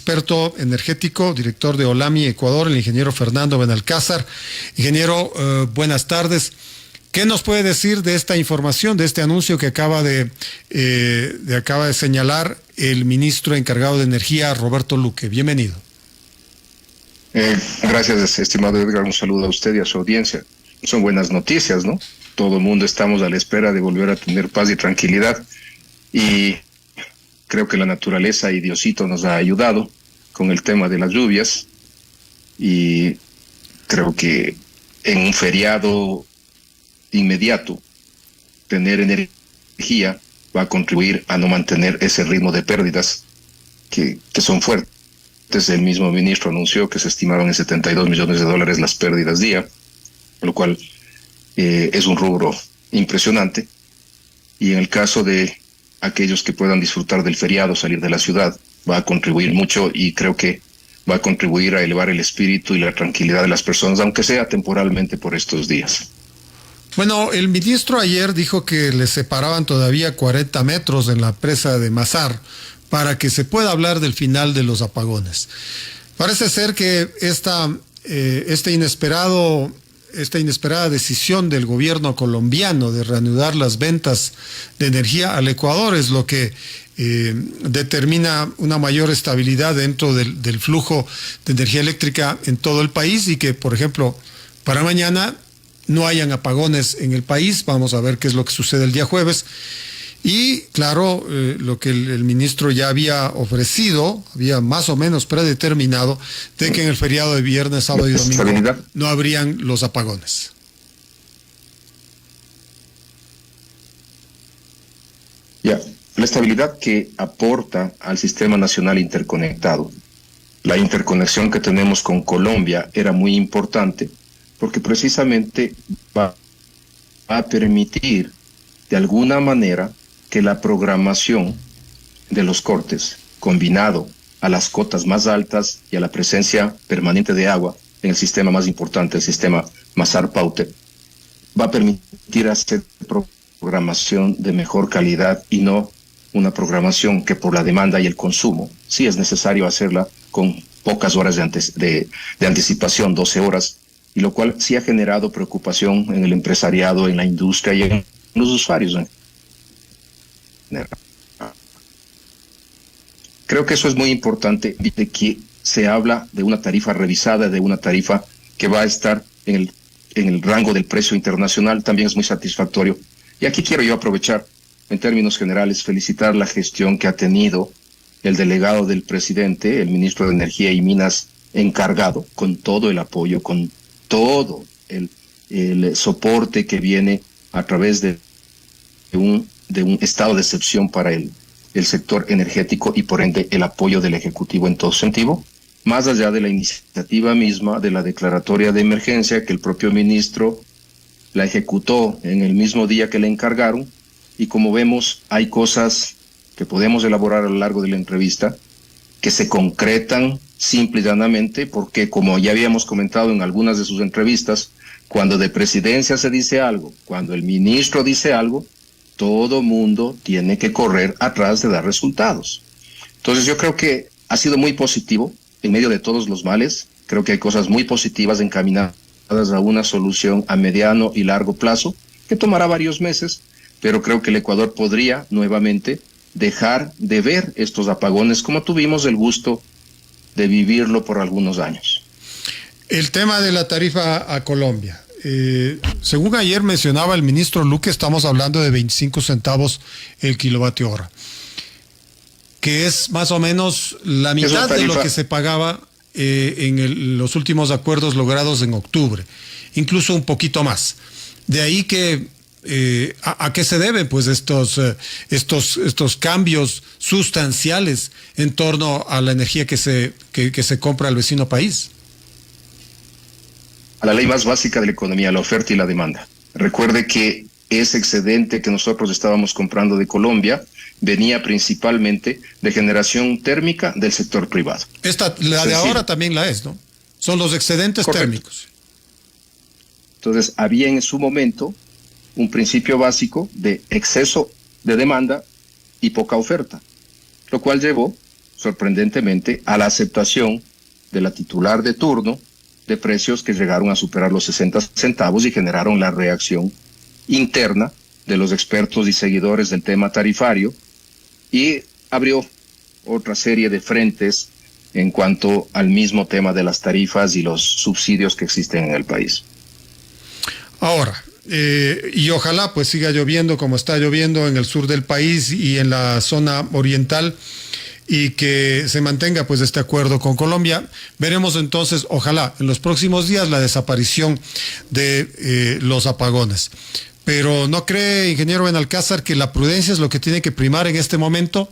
experto energético, director de Olami Ecuador, el ingeniero Fernando Benalcázar. Ingeniero, buenas tardes. ¿Qué nos puede decir de esta información, de este anuncio que acaba de señalar el ministro encargado de Energía, Roberto Luque? Bienvenido. Gracias, estimado Edgar. Un saludo a usted y a su audiencia. Son buenas noticias, ¿no? Todo el mundo estamos a la espera de volver a tener paz y tranquilidad. Y creo que la naturaleza y Diosito nos ha ayudado con el tema de las lluvias. Y creo que en un feriado inmediato, tener energía va a contribuir a no mantener ese ritmo de pérdidas que son fuertes. El mismo ministro anunció que se estimaron en $72 millones las pérdidas día, lo cual es un rubro impresionante. Y en el caso de aquellos que puedan disfrutar del feriado, salir de la ciudad, va a contribuir mucho y creo que va a contribuir a elevar el espíritu y la tranquilidad de las personas, aunque sea temporalmente por estos días. Bueno, el ministro ayer dijo que le separaban todavía 40 metros en la presa de Mazar para que se pueda hablar del final de los apagones. Parece ser que esta inesperada decisión del gobierno colombiano de reanudar las ventas de energía al Ecuador es lo que determina una mayor estabilidad dentro del flujo de energía eléctrica en todo el país y que, por ejemplo, para mañana no hayan apagones en el país. Vamos a ver qué es lo que sucede el día jueves. Y claro, lo que el ministro ya había ofrecido, había más o menos predeterminado, de que en el feriado de viernes, sábado y domingo no habrían los apagones. Ya, la estabilidad que aporta al sistema nacional interconectado. La interconexión que tenemos con Colombia era muy importante porque precisamente va a permitir de alguna manera que la programación de los cortes, combinado a las cotas más altas y a la presencia permanente de agua en el sistema más importante, el sistema Mazar-Paute, va a permitir hacer programación de mejor calidad y no una programación que por la demanda y el consumo, sí es necesario hacerla con pocas horas de anticipación, 12 horas, y lo cual sí ha generado preocupación en el empresariado, en la industria y en los usuarios. Creo que eso es muy importante, de que se habla de una tarifa revisada, de una tarifa que va a estar en el rango del precio internacional, también es muy satisfactorio. Y aquí quiero yo aprovechar, en términos generales, felicitar la gestión que ha tenido el delegado del presidente, el ministro de Energía y Minas encargado, con todo el apoyo, con todo el soporte que viene a través de un estado de excepción para el sector energético y por ende el apoyo del Ejecutivo en todo sentido, más allá de la iniciativa misma de la declaratoria de emergencia que el propio ministro la ejecutó en el mismo día que le encargaron. Y como vemos, hay cosas que podemos elaborar a lo largo de la entrevista que se concretan simple y llanamente porque, como ya habíamos comentado en algunas de sus entrevistas, cuando de presidencia se dice algo, cuando el ministro dice algo, todo mundo tiene que correr atrás de dar resultados. Entonces yo creo que ha sido muy positivo en medio de todos los males. Creo que hay cosas muy positivas encaminadas a una solución a mediano y largo plazo que tomará varios meses, pero creo que el Ecuador podría nuevamente dejar de ver estos apagones como tuvimos el gusto de vivirlo por algunos años. El tema de la tarifa a Colombia. Según ayer mencionaba el ministro Luque, estamos hablando de 25 centavos el kilovatio hora, que es más o menos la mitad de lo que se pagaba los últimos acuerdos logrados en octubre, incluso un poquito más. De ahí que ¿a qué se deben pues estos cambios sustanciales en torno a la energía que se compra al vecino país? A la ley más básica de la economía, la oferta y la demanda. Recuerde que ese excedente que nosotros estábamos comprando de Colombia venía principalmente de generación térmica del sector privado. La de ahora también la es, ¿no? Son los excedentes térmicos. Entonces, había en su momento un principio básico de exceso de demanda y poca oferta, lo cual llevó sorprendentemente, a la aceptación de la titular de turno de precios que llegaron a superar los 60 centavos y generaron la reacción interna de los expertos y seguidores del tema tarifario y abrió otra serie de frentes en cuanto al mismo tema de las tarifas y los subsidios que existen en el país. Ahora, y ojalá pues siga lloviendo como está lloviendo en el sur del país y en la zona oriental y que se mantenga pues este acuerdo con Colombia. Veremos entonces, ojalá, en los próximos días la desaparición de los apagones. Pero ¿no cree, ingeniero Benalcázar, que la prudencia es lo que tiene que primar en este momento?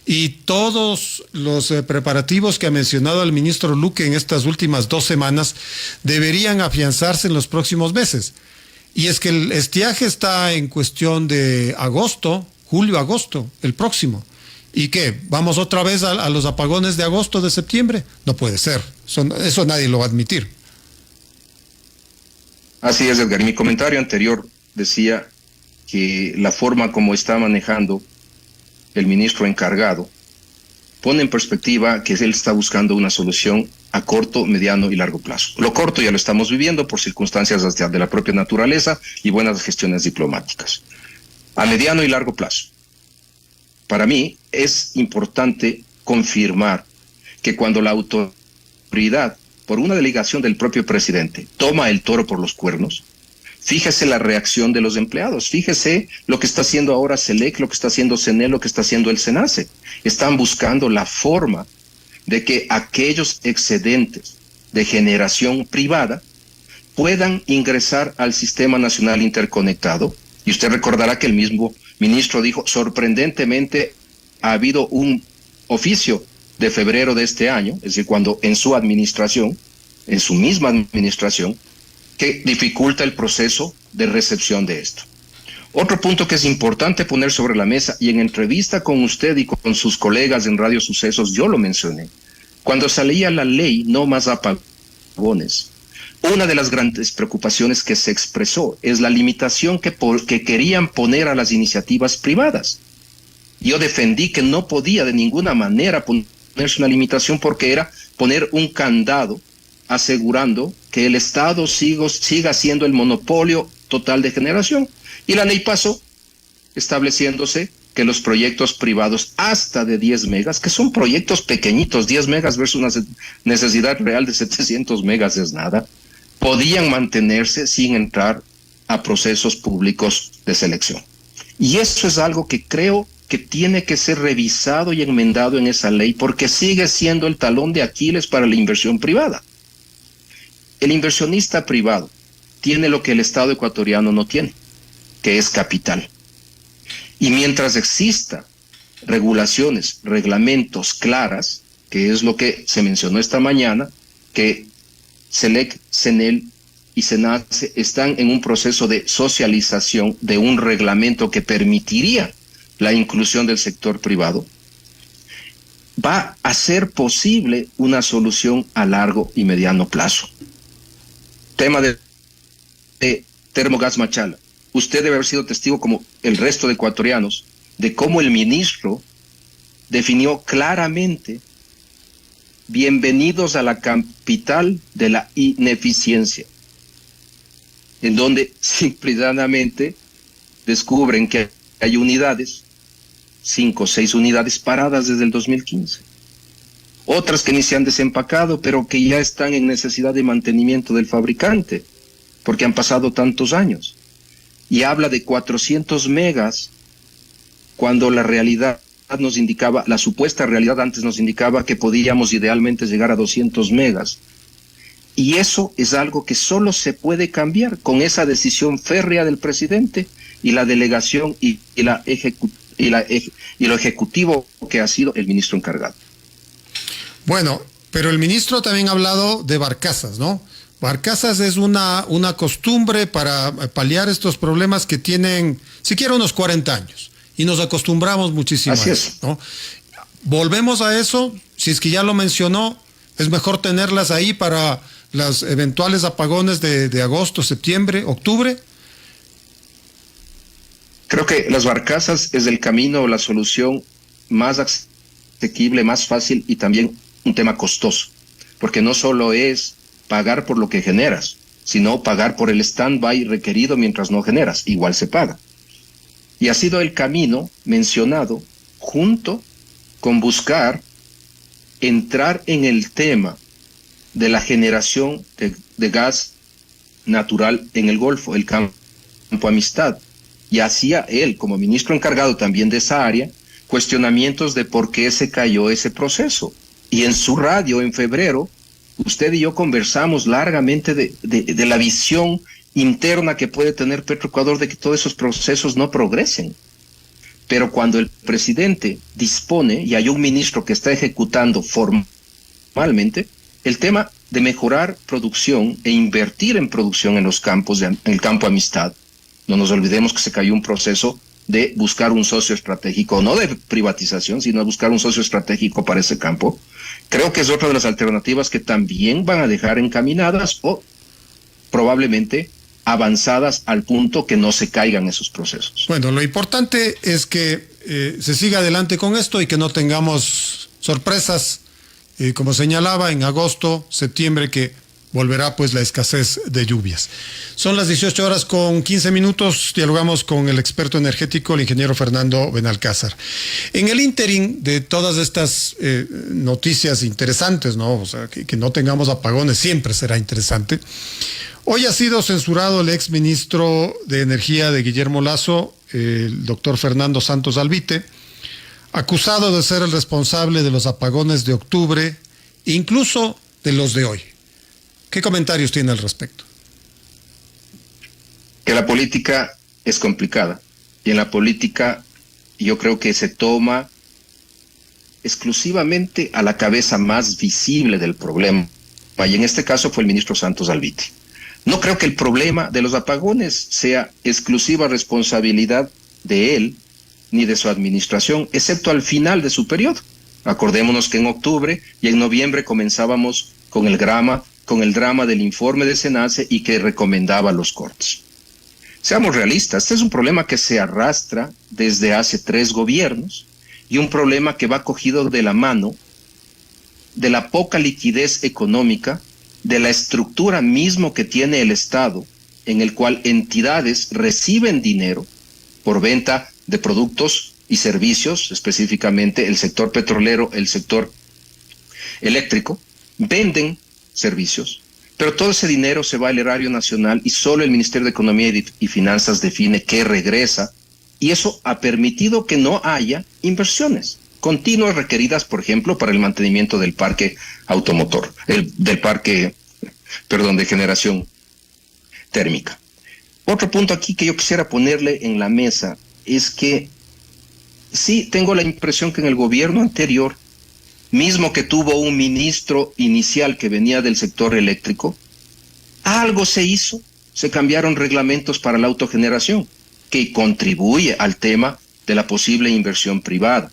Y todos los preparativos que ha mencionado el ministro Luque en estas últimas 2 semanas deberían afianzarse en los próximos meses. Y es que el estiaje está en cuestión de agosto, julio-agosto, el próximo. ¿Y qué? ¿Vamos otra vez a los apagones de agosto, de septiembre? No puede ser. Eso nadie lo va a admitir. Así es, Edgar. Y mi comentario anterior decía que la forma como está manejando el ministro encargado pone en perspectiva que él está buscando una solución a corto, mediano y largo plazo. Lo corto ya lo estamos viviendo por circunstancias de la propia naturaleza y buenas gestiones diplomáticas. A mediano y largo plazo, para mí es importante confirmar que cuando la autoridad, por una delegación del propio presidente, toma el toro por los cuernos, fíjese la reacción de los empleados, fíjese lo que está haciendo ahora SELEC, lo que está haciendo CENEL, lo que está haciendo el SENACE. Están buscando la forma de que aquellos excedentes de generación privada puedan ingresar al Sistema Nacional Interconectado. Y usted recordará que el mismo ministro dijo, sorprendentemente ha habido un oficio de febrero de este año, es decir, cuando en su administración, en su misma administración, que dificulta el proceso de recepción de esto. Otro punto que es importante poner sobre la mesa, y en entrevista con usted y con sus colegas en Radio Sucesos, yo lo mencioné, cuando salía la ley no más apagones, una de las grandes preocupaciones que se expresó es la limitación que querían poner a las iniciativas privadas. Yo defendí que no podía de ninguna manera ponerse una limitación porque era poner un candado asegurando que el Estado siga siendo el monopolio total de generación. Y la ley pasó estableciéndose que los proyectos privados hasta de 10 megas, que son proyectos pequeñitos, 10 megas versus una necesidad real de 700 megas es nada, podían mantenerse sin entrar a procesos públicos de selección. Y eso es algo que creo que tiene que ser revisado y enmendado en esa ley porque sigue siendo el talón de Aquiles para la inversión privada. El inversionista privado tiene lo que el Estado ecuatoriano no tiene, que es capital. Y mientras exista regulaciones, reglamentos claras, que es lo que se mencionó esta mañana, que SELEC, CENEL y SENACE están en un proceso de socialización de un reglamento que permitiría la inclusión del sector privado, va a ser posible una solución a largo y mediano plazo. Tema de Termogas Machala. Usted debe haber sido testigo, como el resto de ecuatorianos, de cómo el ministro definió claramente: bienvenidos a la capital de la ineficiencia, en donde simplemente descubren que hay unidades, 5 o 6 unidades paradas desde el 2015. Otras que ni se han desempacado, pero que ya están en necesidad de mantenimiento del fabricante, porque han pasado tantos años. Y habla de 400 megas, cuando la realidad nos indicaba, la supuesta realidad antes nos indicaba que podíamos idealmente llegar a 200 megas. Y eso es algo que solo se puede cambiar con esa decisión férrea del presidente y la delegación y lo ejecutivo que ha sido el ministro encargado. Bueno, pero el ministro también ha hablado de barcazas, ¿no? Barcazas es una costumbre para paliar estos problemas que tienen siquiera unos 40 años. Y nos acostumbramos muchísimo Así a eso, es. ¿no? Volvemos a eso, si es que ya lo mencionó, es mejor tenerlas ahí para los eventuales apagones de agosto, septiembre, octubre. Creo que las barcazas es el camino o la solución más asequible, más fácil y también un tema costoso, porque no solo es pagar por lo que generas, sino pagar por el stand-by requerido mientras no generas, igual se paga. Y ha sido el camino mencionado junto con buscar entrar en el tema de la generación de gas natural en el Golfo, el campo Amistad. Y hacía él, como ministro encargado también de esa área, cuestionamientos de por qué se cayó ese proceso. Y en su radio, en febrero, usted y yo conversamos largamente de la visión interna que puede tener Petroecuador de que todos esos procesos no progresen. Pero cuando el presidente dispone y hay un ministro que está ejecutando formalmente, el tema de mejorar producción e invertir en producción en los campos, en el campo Amistad, no nos olvidemos que se cayó un proceso de buscar un socio estratégico, no de privatización, sino de buscar un socio estratégico para ese campo. Creo que es otra de las alternativas que también van a dejar encaminadas o probablemente avanzadas al punto que no se caigan esos procesos. Bueno, lo importante es que se siga adelante con esto y que no tengamos sorpresas, como señalaba, en agosto, septiembre, que volverá pues la escasez de lluvias. Son las 18:15. Dialogamos con el experto energético, el ingeniero Fernando Benalcázar. En el ínterin de todas estas noticias interesantes, ¿no? O sea, que no tengamos apagones siempre será interesante. Hoy ha sido censurado el ex ministro de Energía de Guillermo Lasso, el doctor Fernando Santos Albite, acusado de ser el responsable de los apagones de octubre, incluso de los de hoy. ¿Qué comentarios tiene al respecto? Que la política es complicada y en la política yo creo que se toma exclusivamente a la cabeza más visible del problema, y en este caso fue el ministro Santos Albite. No creo que el problema de los apagones sea exclusiva responsabilidad de él ni de su administración, excepto al final de su periodo. Acordémonos que en octubre y en noviembre comenzábamos con el drama del informe de SENACE y que recomendaba los cortes. Seamos realistas, este es un problema que se arrastra desde hace 3 gobiernos y un problema que va cogido de la mano de la poca liquidez económica, de la estructura mismo que tiene el Estado, en el cual entidades reciben dinero por venta de productos y servicios, específicamente el sector petrolero, el sector eléctrico, venden servicios, pero todo ese dinero se va al erario nacional y solo el Ministerio de Economía y Finanzas define qué regresa, y eso ha permitido que no haya inversiones continuas requeridas, por ejemplo, para el mantenimiento del parque automotor, de generación térmica. Otro punto aquí que yo quisiera ponerle en la mesa es que sí tengo la impresión que en el gobierno anterior, mismo que tuvo un ministro inicial que venía del sector eléctrico, algo se hizo, se cambiaron reglamentos para la autogeneración, que contribuye al tema de la posible inversión privada.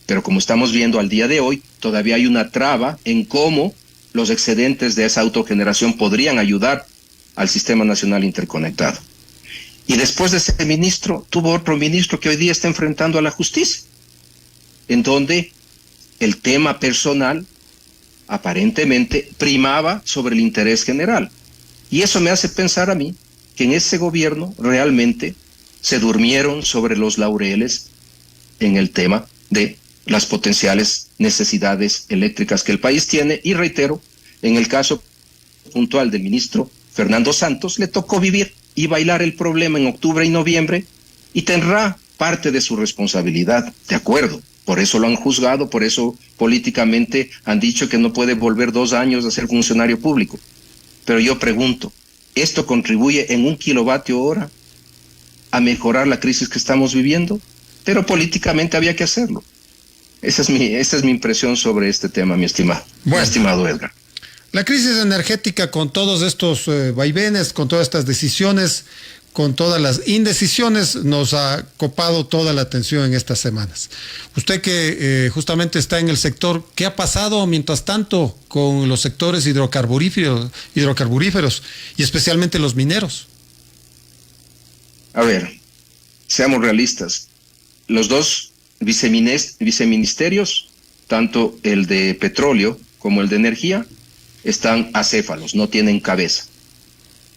Pero como estamos viendo al día de hoy, todavía hay una traba en cómo los excedentes de esa autogeneración podrían ayudar al Sistema Nacional Interconectado. Y después de ese ministro, tuvo otro ministro que hoy día está enfrentando a la justicia, en donde el tema personal aparentemente primaba sobre el interés general. Y eso me hace pensar a mí que en ese gobierno realmente se durmieron sobre los laureles en el tema de las potenciales necesidades eléctricas que el país tiene. Y reitero, en el caso puntual del ministro Fernando Santos, le tocó vivir y bailar el problema en octubre y noviembre y tendrá parte de su responsabilidad, de acuerdo. Por eso lo han juzgado, por eso políticamente han dicho que no puede volver 2 años a ser funcionario público. Pero yo pregunto, ¿esto contribuye en 1 kilovatio hora a mejorar la crisis que estamos viviendo? Pero políticamente había que hacerlo. Esa es mi impresión sobre este tema, mi estimado Edgar. La crisis energética, con todos estos vaivenes, con todas estas decisiones, con todas las indecisiones, nos ha copado toda la atención en estas semanas. Usted que justamente está en el sector, ¿qué ha pasado mientras tanto con los sectores hidrocarburíferos y especialmente los mineros? A ver, seamos realistas. Los 2 viceministerios tanto el de petróleo como el de energía, están acéfalos, no tienen cabeza.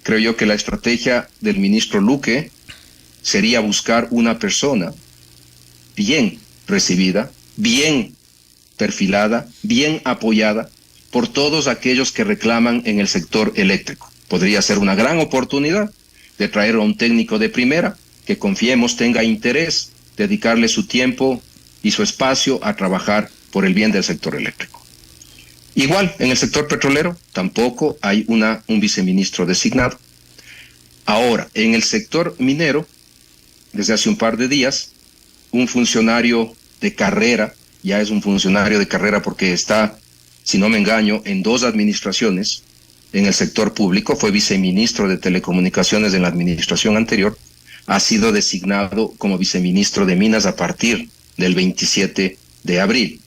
Creo yo que la estrategia del ministro Luque sería buscar una persona bien recibida, bien perfilada, bien apoyada por todos aquellos que reclaman en el sector eléctrico. Podría ser una gran oportunidad de traer a un técnico de primera que confiemos tenga interés, dedicarle su tiempo y su espacio a trabajar por el bien del sector eléctrico. Igual, en el sector petrolero tampoco hay un viceministro designado. Ahora, en el sector minero, desde hace un par de días, un funcionario de carrera, ya es un funcionario de carrera porque está, si no me engaño, en 2 administraciones en el sector público, fue viceministro de Telecomunicaciones en la administración anterior, ha sido designado como viceministro de Minas a partir del 27 de abril.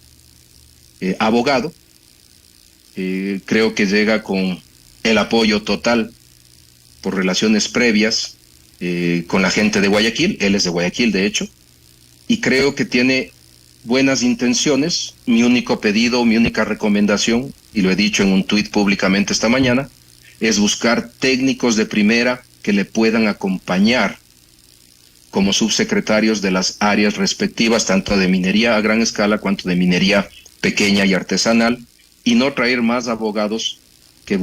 Abogado, creo que llega con el apoyo total por relaciones previas con la gente de Guayaquil, él es de Guayaquil de hecho, y creo que tiene buenas intenciones. Mi único pedido, mi única recomendación, y lo he dicho en un tuit públicamente esta mañana, es buscar técnicos de primera que le puedan acompañar como subsecretarios de las áreas respectivas, tanto de minería a gran escala cuanto de minería pequeña y artesanal, y no traer más abogados que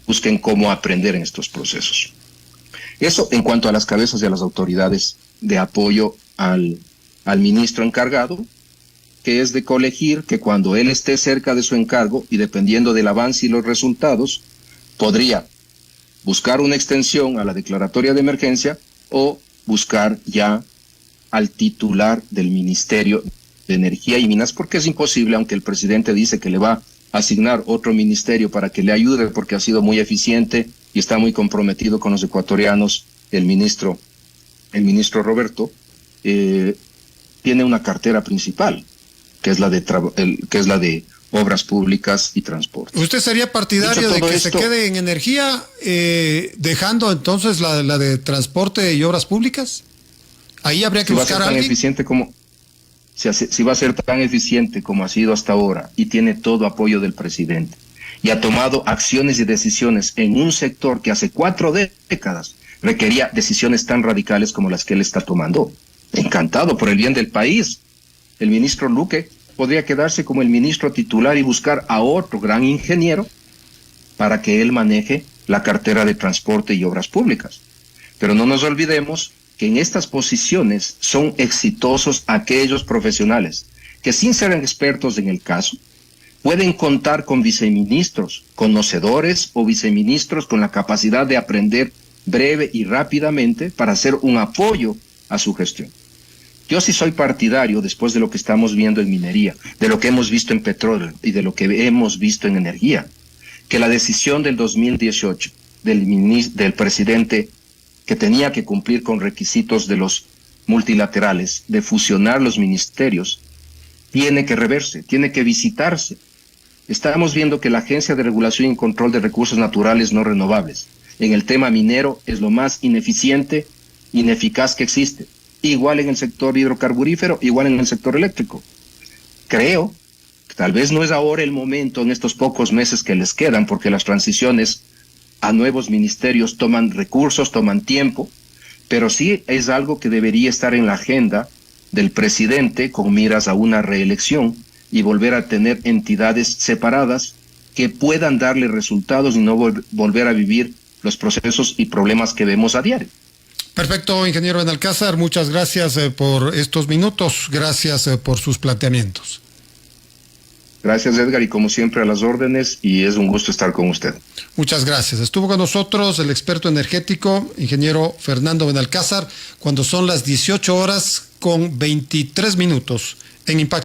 busquen cómo aprender en estos procesos. Eso en cuanto a las cabezas y a las autoridades de apoyo al ministro encargado, que es de colegir que cuando él esté cerca de su encargo y dependiendo del avance y los resultados, podría buscar una extensión a la declaratoria de emergencia o buscar ya al titular del Ministerio de Energía y Minas, porque es imposible, aunque el presidente dice que le va a asignar otro ministerio para que le ayude porque ha sido muy eficiente y está muy comprometido con los ecuatorianos, el ministro Roberto, tiene una cartera principal, que es la de Obras Públicas y Transporte. ¿Usted sería partidario de que se quede en energía, dejando entonces la de transporte y obras públicas? Ahí habría que buscar a alguien. Si va a ser tan eficiente como ha sido hasta ahora y tiene todo apoyo del presidente y ha tomado acciones y decisiones en un sector que hace 4 décadas requería decisiones tan radicales como las que él está tomando, encantado por el bien del país. El ministro Luque podría quedarse como el ministro titular y buscar a otro gran ingeniero para que él maneje la cartera de transporte y obras públicas. Pero no nos olvidemos que en estas posiciones son exitosos aquellos profesionales que, sin ser expertos en el caso, pueden contar con viceministros conocedores o viceministros con la capacidad de aprender breve y rápidamente para hacer un apoyo a su gestión. Yo sí soy partidario, después de lo que estamos viendo en minería, de lo que hemos visto en petróleo y de lo que hemos visto en energía, que la decisión del 2018 del presidente, que tenía que cumplir con requisitos de los multilaterales, de fusionar los ministerios, tiene que reverse, tiene que visitarse. Estamos viendo que la Agencia de Regulación y Control de Recursos Naturales No Renovables, en el tema minero, es lo más ineficiente, ineficaz que existe. Igual en el sector hidrocarburífero, igual en el sector eléctrico. Creo que tal vez no es ahora el momento, en estos pocos meses que les quedan, porque las transiciones a nuevos ministerios toman recursos, toman tiempo, pero sí es algo que debería estar en la agenda del presidente con miras a una reelección y volver a tener entidades separadas que puedan darle resultados y no volver a vivir los procesos y problemas que vemos a diario. Perfecto, ingeniero Benalcázar, muchas gracias por estos minutos, gracias por sus planteamientos. Gracias, Edgar, y como siempre a las órdenes, y es un gusto estar con usted. Muchas gracias. Estuvo con nosotros el experto energético, ingeniero Fernando Benalcázar, cuando son las 18:23 en Impacto.